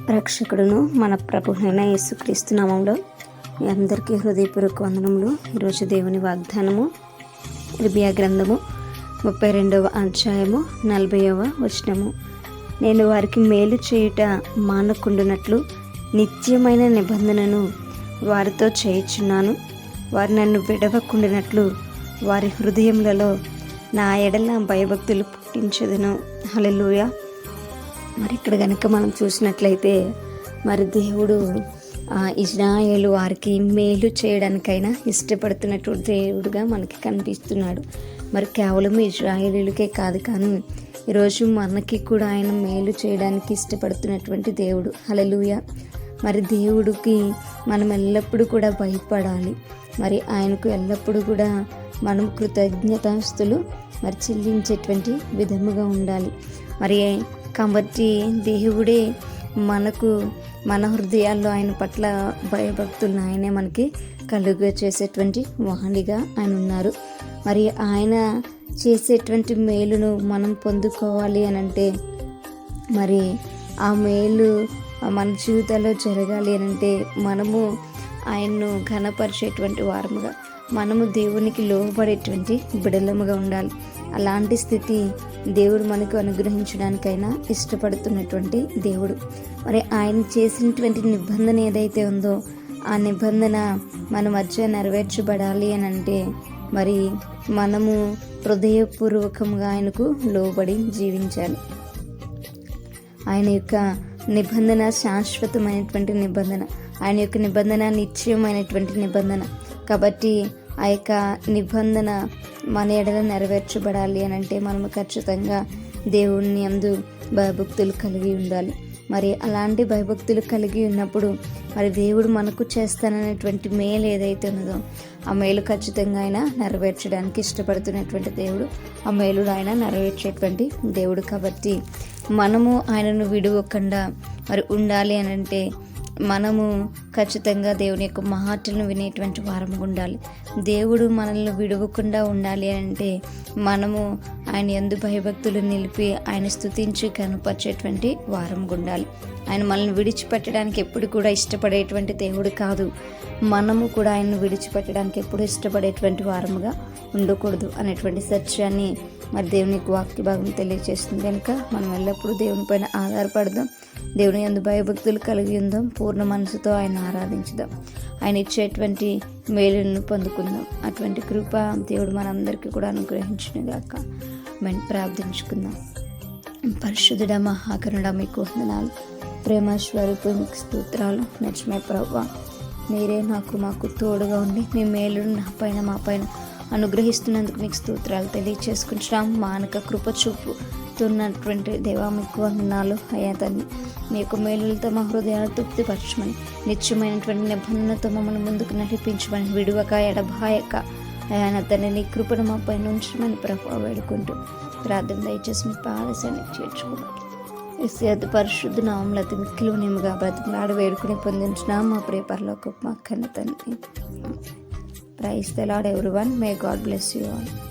రక్షకుడును మన ప్రభువైన యేసుక్రీస్తు నామములో మీ అందరికీ హృదయపూర్వక వందనములు. ఈరోజు దేవుని వాగ్దానము ఇర్మియా గ్రంథము 32వ అధ్యాయము 40వ వచనము. నేను వారికి మేలు చేయుట మానకుండునట్లు నిత్యమైన నిబంధనను వారితో చేయుచున్నాను. వారు నన్ను విడవకుండునట్లు వారి హృదయములలో నా ఎడల భయభక్తులు పుట్టించదును. హల్లెలూయా. మరి ఇక్కడ కనుక మనం చూసినట్లయితే మరి దేవుడు ఇజ్రాయేలు వారికి మేలు చేయడానికైనా ఇష్టపడుతున్నటువంటి దేవుడుగా మనకి కనిపిస్తున్నాడు. మరి కేవలం ఇజ్రాయేలీలకే కాదు, కానీ ఈరోజు మనకి కూడా ఆయన మేలు చేయడానికి ఇష్టపడుతున్నటువంటి దేవుడు. హల్లెలూయా. మరి దేవుడికి మనం ఎల్లప్పుడూ కూడా భయపడాలి. మరి ఆయనకు ఎల్లప్పుడూ కూడా మనం కృతజ్ఞతాస్తులు మరి చెల్లించేటువంటి విధముగా ఉండాలి. మరి కాబట్టి దేవుడే మనకు మన హృదయాల్లో ఆయన పట్ల భయభక్తులను ఆయనే మనకి కలుగ చేసేటువంటి వాహనిగా ఆయన ఉన్నారు. మరి ఆయన చేసేటువంటి మేలును మనం పొందుకోవాలి అని అంటే, మరి ఆ మేలు మన జీవితాల్లో జరగాలి అని అంటే మనము ఆయన్ను ఘనపరిచేటువంటి వారముగా, మనము దేవునికి లోబడేటువంటి బిడలముగా ఉండాలి. అలాంటి స్థితి దేవుడు మనకు అనుగ్రహించడానికైనా ఇష్టపడుతున్నటువంటి దేవుడు. మరి ఆయన చేసినటువంటి నిబంధన ఏదైతే ఉందో ఆ నిబంధన మన మధ్య నెరవేర్చబడాలి అని అంటే, మరి మనము హృదయపూర్వకంగా ఆయనకు లోబడి జీవించాలి. ఆయన యొక్క నిబంధన శాశ్వతమైనటువంటి నిబంధన, ఆయన యొక్క నిబంధన నిశ్చయమైనటువంటి నిబంధన. కాబట్టి ఆ యొక్క నిబంధన మన ఎడల నెరవేర్చబడాలి అని అంటే మనము ఖచ్చితంగా దేవుని యందు భయభక్తులు కలిగి ఉండాలి. మరి అలాంటి భయభక్తులు కలిగి ఉన్నప్పుడు మరి దేవుడు మనకు చేస్తాననేటువంటి మేలు ఏదైతే ఉన్నదో ఆ మేలు ఖచ్చితంగా ఆయన నెరవేర్చడానికి ఇష్టపడుతున్నటువంటి దేవుడు. ఆ మేలు ఆయన నెరవేర్చేటువంటి దేవుడు. కాబట్టి మనము ఆయనను విడవకుండా మరి ఉండాలి అని అంటే మనము ఖచ్చితంగా దేవుని యొక్క మాటలను వినేటువంటి వారముగా ఉండాలి. దేవుడు మనల్ని విడవకుండా ఉండాలి అంటే మనము ఆయన యందు భయభక్తులు నిలిపి ఆయన స్తుతించి కనపరిచేటువంటి వారముగా ఉండాలి. ఆయన మనల్ని విడిచిపెట్టడానికి ఎప్పుడు కూడా ఇష్టపడేటువంటి దేవుడు కాదు. మనము కూడా ఆయన్ని విడిచిపెట్టడానికి ఎప్పుడు ఇష్టపడేటువంటి వారముగా ఉండకూడదు అనేటువంటి సత్యాన్ని మరి దేవుని వాక్య భాగం తెలియజేస్తుంది. కనుక మనం ఎల్లప్పుడూ దేవుని పైన ఆధారపడదాం, దేవుని యందు భయభక్తులు కలిగి ఉందాం, పూర్ణ మనసుతో ఆయన ఆరాధించుదాం, ఆయన ఇచ్చేటువంటి మేలును పొందుకుందాం. అటువంటి కృప దేవుడు మనందరికీ కూడా అనుగ్రహించునుగాక. మనం ప్రార్థించుకుందాం. పరిశుద్ధుడ మహాకరుణ మీకు వందనాలు, ప్రేమ స్వరూపం మీకు స్తోత్రాలు. నచ్చమే ప్రభువా, మీరే మాకు తోడుగా ఉండి మీ మేలును నా పైన మా పైన అనుగ్రహిస్తున్నందుకు మీకు స్తోత్రాలు తెలియచేసుకుంటున్నాం. మానక కృప చూపుతున్నటువంటి దేవా మీకు వందనాలు. అయ్యా తండ్రి, మీ యొక్క మేలులతో మా హృదయాలు తృప్తిపరచమని, నిత్యమైనటువంటి నిబంధనతో మమ్మల్ని ముందుకు నడిపించమని, విడువక ఎడబాయక అయ్యా తండ్రి నీ కృపను మా పైన ఉంచమని ప్రభావ వేడుకుంటూ ప్రార్థన దయచేసి మీ పాదశానికి చేర్చుకోమని అతి పరిశుద్ధ నామములో అతి మిక్కిలి నేముగా బ్రతిమలాడి వేడుకుని పొందించిన మా ప్రియ పరలోకపు మా కన్న తండ్రి. Praise the Lord everyone. May God bless you all.